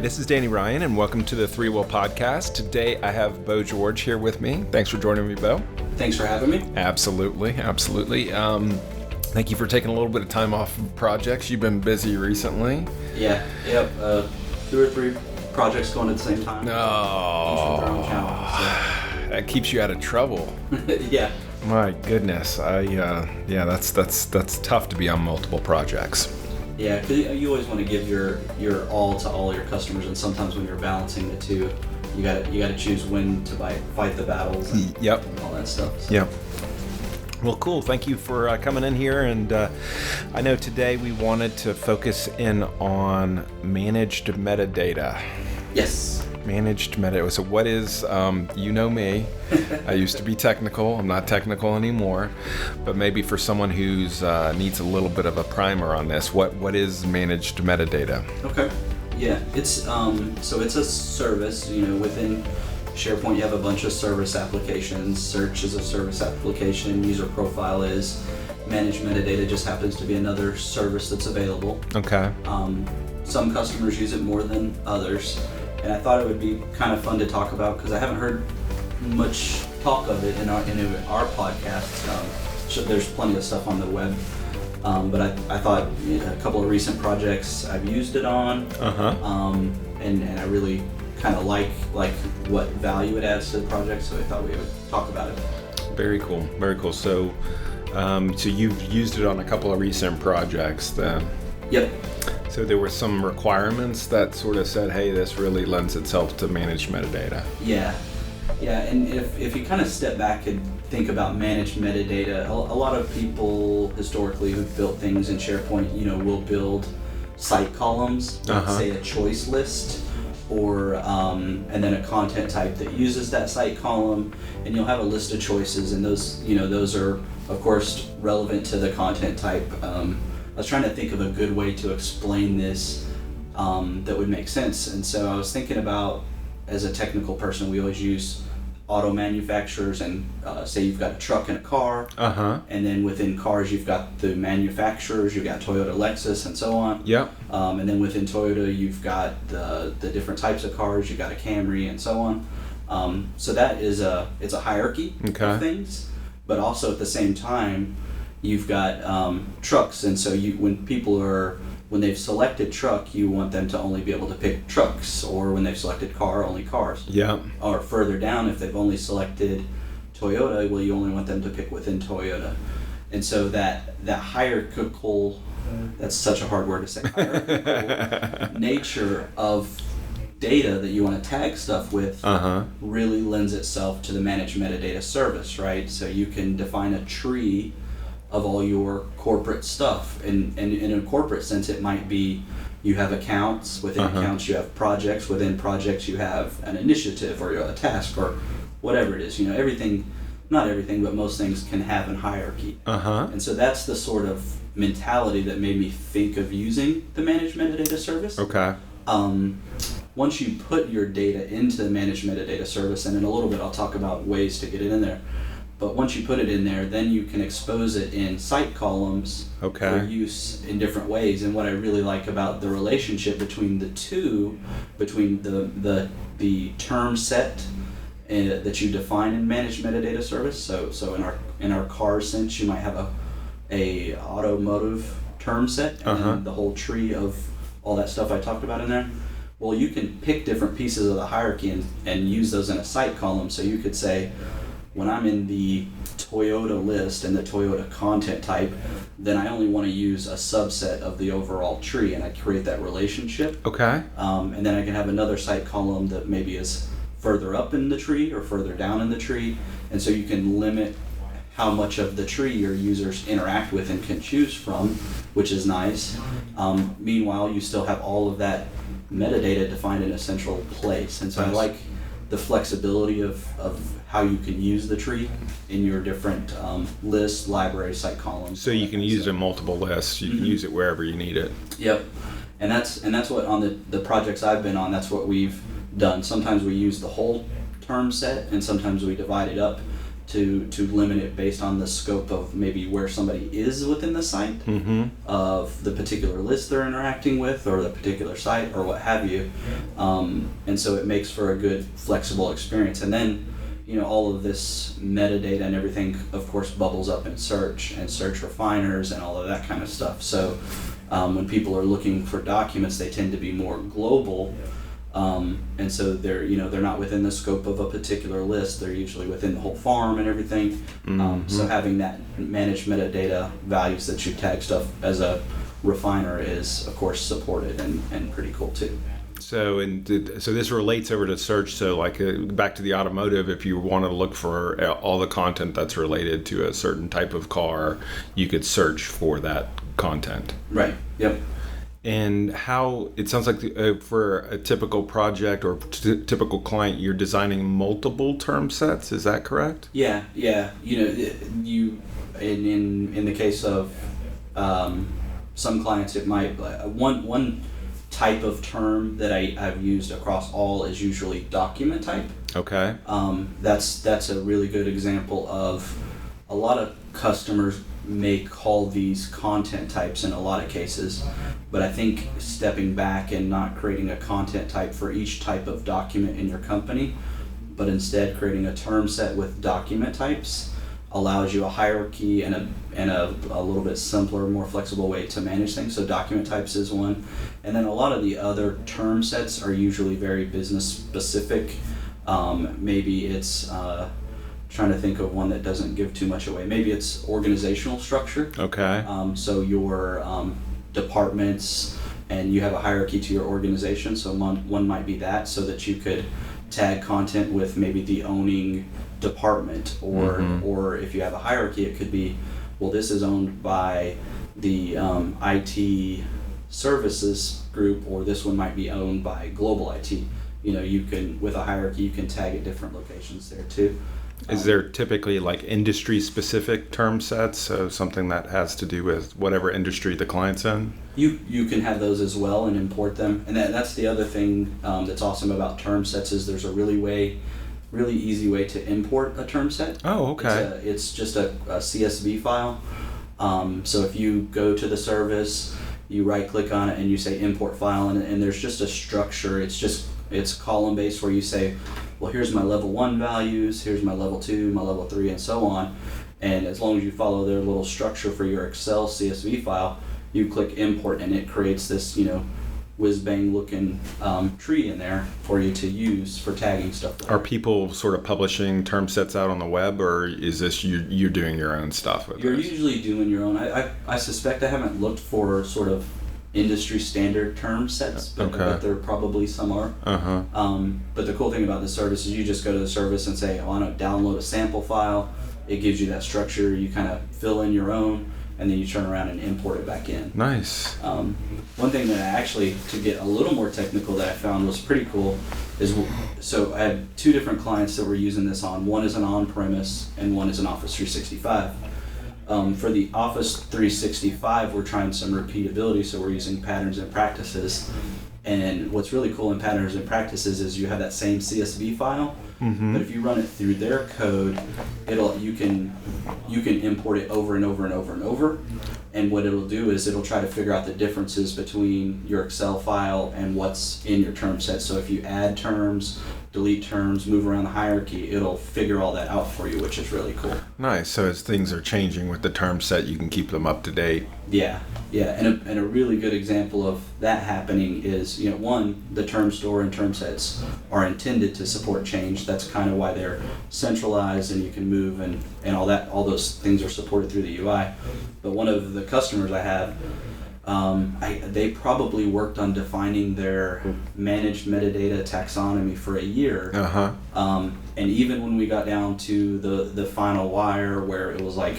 this is Danny Ryan, and welcome to the Three Will Podcast. Today I have Bo George here with me. Thanks for joining me, Bo. Thanks for having me. Absolutely. Thank you for taking a little bit of time off of projects. You've been busy recently. Yep. 2 or 3 projects going at the same time. Oh, that keeps you out of trouble. Yeah. My goodness. That's tough to be on multiple projects. Yeah, because you always want to give your all to all your customers, and sometimes when you're balancing the two, you got to choose when to fight the battles and, Yep. and all that stuff. So. Yep. Well, cool. Thank you for coming in here. And I know today we wanted to focus in on managed metadata. Yes. Managed metadata. So what is, you know me, I used to be technical. I'm not technical anymore. But maybe for someone who's needs a little bit of a primer on this, what is managed metadata? Okay. Yeah. It's so it's a service, within SharePoint you have a bunch of service applications. Search is a service application. User profile is. Managed metadata just happens to be another service that's available. Okay. Some customers use it more than others, and I thought it would be kind of fun to talk about because I haven't heard much talk of it in our podcast. So there's plenty of stuff on the web, but I thought a couple of recent projects I've used it on, and I really kind of like what value it adds to the project, so I thought we would talk about it. Very cool. Very cool. So you've used it on a couple of recent projects then. Yep. So there were some requirements that sort of said, hey, this really lends itself to managed metadata. Yeah, and if you kind of step back and think about managed metadata, a lot of people historically who've built things in SharePoint, will build site columns, like say a choice list, or and then a content type that uses that site column, and you'll have a list of choices, and those are of course relevant to the content type. I was trying to think of a good way to explain this that would make sense, and so I was thinking about, as a technical person, we always use auto manufacturers, and say you've got a truck and a car, and then within cars you've got the manufacturers, you've got Toyota, Lexus, and so on. Yep. And then within Toyota you've got the different types of cars, you've got a Camry, and so on. So that is it's a hierarchy of things, but also at the same time you've got trucks, and so when they've selected truck, you want them to only be able to pick trucks, or when they've selected car, only cars. Yeah. Or further down, if they've only selected Toyota, well, you only want them to pick within Toyota. And so that hierarchical, that's such a hard word to say, hierarchical nature of data that you want to tag stuff with really lends itself to the managed metadata service, right? So you can define a tree of all your corporate stuff, and in a corporate sense it might be you have accounts, within accounts you have projects, within projects you have an initiative or a task or whatever it is. Everything, not everything, but most things can have a hierarchy. And so that's the sort of mentality that made me think of using the managed metadata service. Once you put your data into the managed metadata service, and in a little bit I'll talk about ways to get it in there, but once you put it in there, then you can expose it in site columns for use in different ways. And what I really like about the relationship between the two, between the term set that you define in managed metadata service. So in our car sense, you might have a automotive term set, and then the whole tree of all that stuff I talked about in there. Well, you can pick different pieces of the hierarchy and use those in a site column. So you could say, when I'm in the Toyota list and the Toyota content type, then I only want to use a subset of the overall tree, and I create that relationship. And then I can have another site column that maybe is further up in the tree or further down in the tree, and so you can limit how much of the tree your users interact with and can choose from, which is nice. Meanwhile, you still have all of that metadata defined in a central place, and so I like the flexibility of how you can use the tree in your different lists, libraries, site columns. So you can use it in multiple lists. You can use it wherever you need it. Yep. And that's what on the projects I've been on, that's what we've done. Sometimes we use the whole term set, and sometimes we divide it up to limit it based on the scope of maybe where somebody is within the site, of the particular list they're interacting with, or the particular site, or what have you. And so it makes for a good flexible experience. And then, all of this metadata and everything, of course, bubbles up in search and search refiners and all of that kind of stuff. So when people are looking for documents, they tend to be more global. And so they're not within the scope of a particular list. They're usually within the whole farm and everything. So having that managed metadata values that you tag stuff as a refiner is, of course, supported and pretty cool too. So so this relates over to search. So back to the automotive, if you want to look for all the content that's related to a certain type of car, you could search for that content. Right. Yep. And how it sounds like for a typical project or typical client, you're designing multiple term sets. Is that correct? Yeah. You in the case of some clients, it might one type of term that I've used across all is usually document type. Okay. That's a really good example of a lot of customers may call these content types in a lot of cases, but I think stepping back and not creating a content type for each type of document in your company, but instead creating a term set with document types allows you a hierarchy and a little bit simpler, more flexible way to manage things. So document types is one. And then a lot of the other term sets are usually very business specific. Maybe it's trying to think of one that doesn't give too much away. Maybe it's organizational structure. Okay. So your departments, and you have a hierarchy to your organization. So one might be that, so that you could tag content with maybe the owning department, or if you have a hierarchy, it could be, well, this is owned by the IT services group, or this one might be owned by global IT. You can, with a hierarchy, you can tag at different locations there too. Is there typically industry specific term sets, so something that has to do with whatever industry the client's in? You can have those as well and import them. And that's the other thing that's awesome about term sets, is there's a really easy way to import a term set. Oh, okay. It's just a CSV file. So if you go to the service, you right click on it and you say import file, and there's just a structure. It's column based, where you say, well, here's my level 1 values, here's my level 2, my level 3, and so on. And as long as you follow their little structure for your Excel CSV file, you click import, and it creates this, whiz-bang looking tree in there for you to use for tagging stuff later. Are people sort of publishing term sets out on the web, or is this you're doing your own stuff with You're this? usually doing your own. I suspect I haven't looked for sort of industry standard term sets, but there probably some are. But the cool thing about the service is you just go to the service and say, I want to download a sample file. It gives you that structure. You kind of fill in your own, and then you turn around and import it back in. Nice. One thing that I actually, to get a little more technical, that I found was pretty cool is, so I had two different clients that were using this on. One is an on-premise and one is an Office 365. For the Office 365, we're trying some repeatability, so we're using patterns and practices. And what's really cool in patterns and practices is you have that same CSV file, but if you run it through their code, you can import it over and over and over and over. And what it'll do is it'll try to figure out the differences between your Excel file and what's in your term set. So if you add terms, delete terms, move around the hierarchy, it'll figure all that out for you, which is really cool. Nice. So as things are changing with the term set, you can keep them up to date. Yeah. And a really good example of that happening is, one, the term store and term sets are intended to support change. That's kind of why they're centralized, and you can move and all that. All those things are supported through the UI. But one of the customers I have, they probably worked on defining their managed metadata taxonomy for a year. And even when we got down to the final wire, where it was like,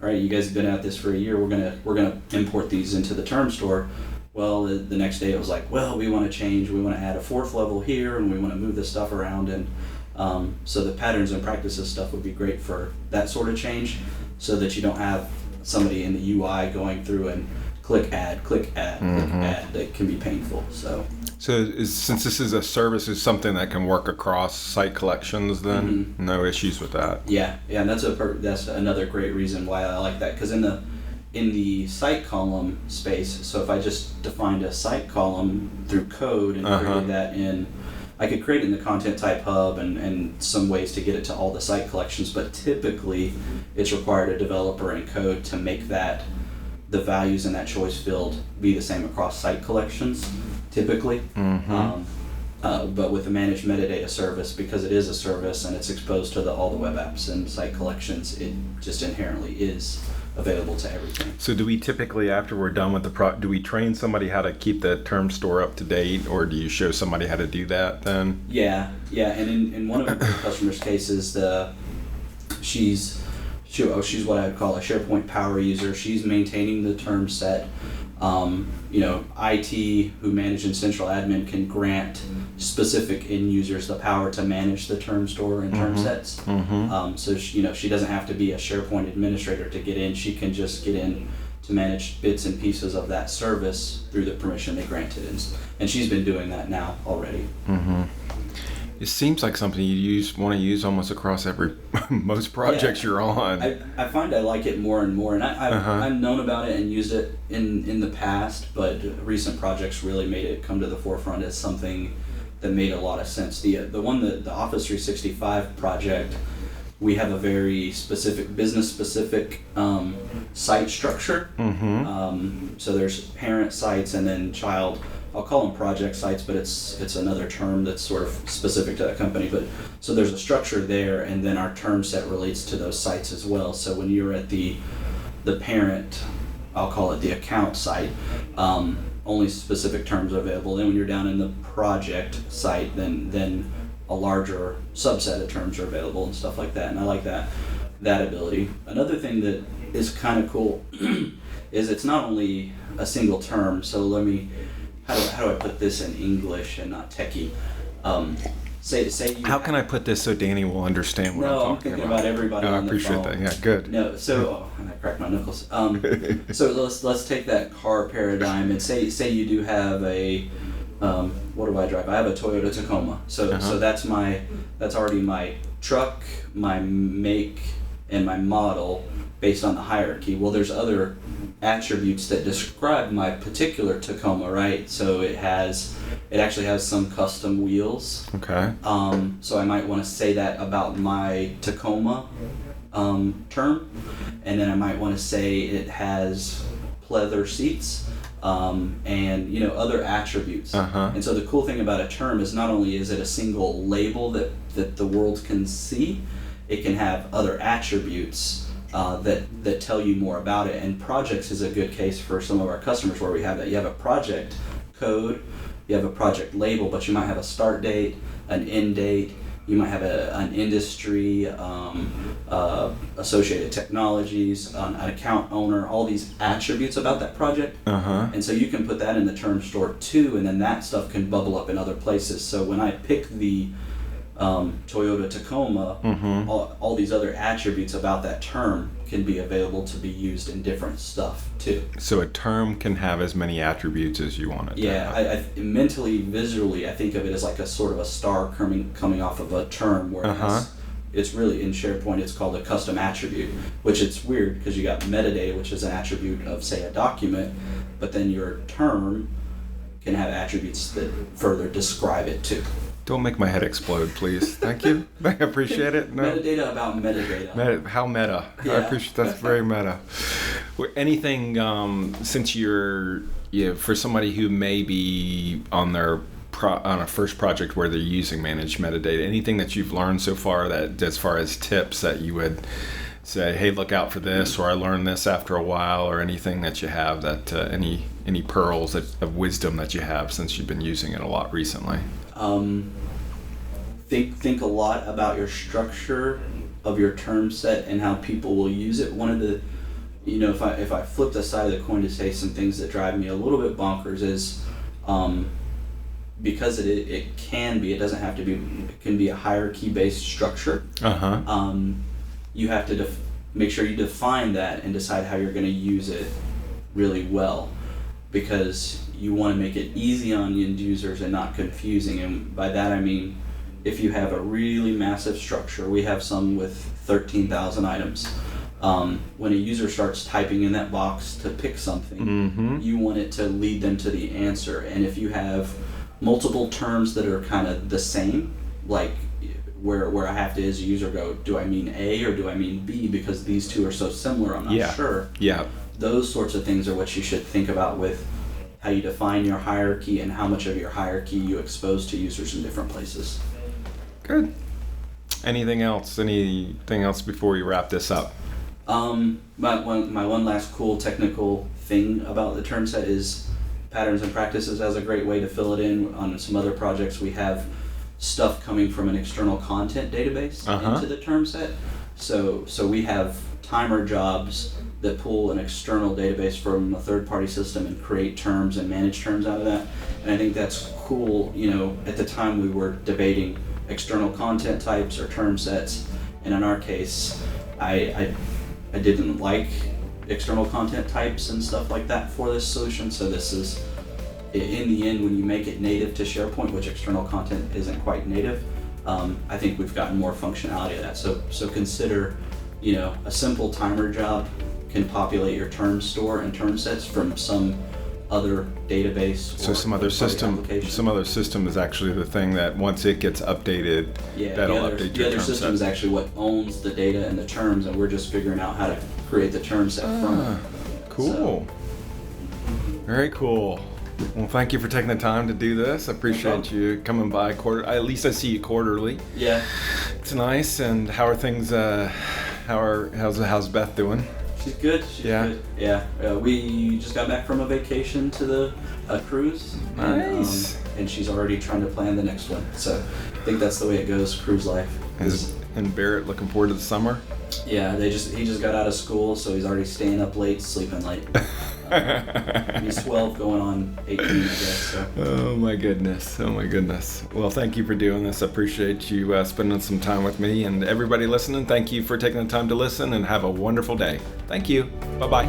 all right, you guys have been at this for a year, we're gonna import these into the term store. Well, the next day it was like, well, we want to change, we want to add a 4th level here, and we want to move this stuff around. And so the patterns and practices stuff would be great for that sort of change, so that you don't have somebody in the UI going through and click add, click add, click add that can be painful. So since this is a service, is something that can work across site collections, then no issues with that. Yeah, and that's another great reason why I like that, because in the site column space, so if I just defined a site column through code and created that I could create it in the content type hub and some ways to get it to all the site collections, but typically it's required a developer and code to make that the values in that choice field be the same across site collections, typically. But with the managed metadata service, because it is a service and it's exposed to all the web apps and site collections, it just inherently is available to everything. So do we typically, after we're done with the do we train somebody how to keep the term store up to date, or do you show somebody how to do that then? Yeah, and in one of our customers' cases, she's what I would call a SharePoint power user. She's maintaining the term set. IT, who manage in central admin, can grant specific end users the power to manage the term store and term sets. So she doesn't have to be a SharePoint administrator to get in. She can just get in to manage bits and pieces of that service through the permission they granted, and she's been doing that now already. It seems like something you want to use almost across most projects you're on. I find I like it more and more, and I've known about it and used it in the past, but recent projects really made it come to the forefront as something that made a lot of sense. The Office 365 project, we have a very specific, business-specific site structure. So there's parent sites and then child. I'll call them project sites, but it's another term that's sort of specific to that company. But so there's a structure there, and then our term set relates to those sites as well. So when you're at the parent, I'll call it the account site, only specific terms are available. Then when you're down in the project site, then a larger subset of terms are available and stuff like that. And I like that ability. Another thing that is kind of cool is it's not only a single term. So how do I put this in English and not techie? Say you How can I put this so Danny will understand what I'm talking about? No, I'm thinking about everybody on the phone. I appreciate that. Yeah, good. No, and I cracked my knuckles. So let's take that car paradigm and say you do have a what do I drive? I have a Toyota Tacoma. So that's already my truck, my make, and my model based on the hierarchy. Well, there's other attributes that describe my particular Tacoma, right? So it actually has some custom wheels. Okay. So I might want to say that about my Tacoma term, and then I might want to say it has pleather seats, and other attributes. And so the cool thing about a term is not only is it a single label that the world can see, it can have other attributes that tell you more about it. And projects is a good case for some of our customers where we have that. You have a project code, you have a project label, but you might have a start date, an end date, you might have an industry, associated technologies, an account owner, all these attributes about that project. And so you can put that in the term store too, and then that stuff can bubble up in other places. So when I pick the Toyota Tacoma, all these other attributes about that term can be available to be used in different stuff too. So a term can have as many attributes as you want it to have. I mentally, visually, I think of it as like a sort of a star coming off of a term, where it's really in SharePoint it's called a custom attribute, which it's weird because you got metadata, which is an attribute of, say, a document, but then your term can have attributes that further describe it too. Don't make my head explode, please. Thank you. I appreciate it. No. Metadata about metadata. How meta. Yeah. I appreciate that's very meta. Anything, since for somebody who may be on a first project where they're using managed metadata, anything that you've learned so far that, as far as tips that you would say, hey, look out for this, or I learned this after a while, or anything that you have that, any pearls of wisdom that you have since you've been using it a lot recently? Think a lot about your structure of your term set and how people will use it. One of the, if I flip the side of the coin to say some things that drive me a little bit bonkers is, because it can be, it doesn't have to be, it can be a hierarchy-based structure. You have to make sure you define that and decide how you're going to use it really well, because you want to make it easy on end users and not confusing. And by that I mean, if you have a really massive structure, we have some with 13,000 items. When a user starts typing in that box to pick something, you want it to lead them to the answer. And if you have multiple terms that are kind of the same, like where I have to, as a user, go, do I mean A or do I mean B, because these two are so similar, I'm not sure. Yeah. Those sorts of things are what you should think about with how you define your hierarchy and how much of your hierarchy you expose to users in different places. Good. Anything else before we wrap this up? My one last cool technical thing about the term set is Patterns and Practices has a great way to fill it in. On some other projects, we have stuff coming from an external content database into the term set. So we have timer jobs that pull an external database from a third-party system and create terms and manage terms out of that. And I think that's cool. At the time we were debating external content types or term sets, and in our case, I didn't like external content types and stuff like that for this solution. So this is, in the end, when you make it native to SharePoint, which external content isn't quite native, I think we've gotten more functionality of that. So consider, a simple timer job can populate your term store and term sets from some other database. So some other system is actually the thing that once it gets updated, that'll update your term set. The other system is actually what owns the data and the terms, and we're just figuring out how to create the term set from it. Cool. So. Very cool. Well, thank you for taking the time to do this. I appreciate you coming by at least I see you quarterly. Yeah. It's nice. And how are things? How's Beth doing? She's good. Good. Yeah. We just got back from a vacation to a cruise. Nice. And she's already trying to plan the next one. So I think that's the way it goes, cruise life. And Barrett looking forward to the summer? Yeah, he just got out of school, so he's already staying up late, sleeping late. He's 12 going on 18, I guess. So. Oh my goodness. Well, thank you for doing this. I appreciate you spending some time with me, and everybody listening, thank you for taking the time to listen, and have a wonderful day. Thank you. Bye-bye.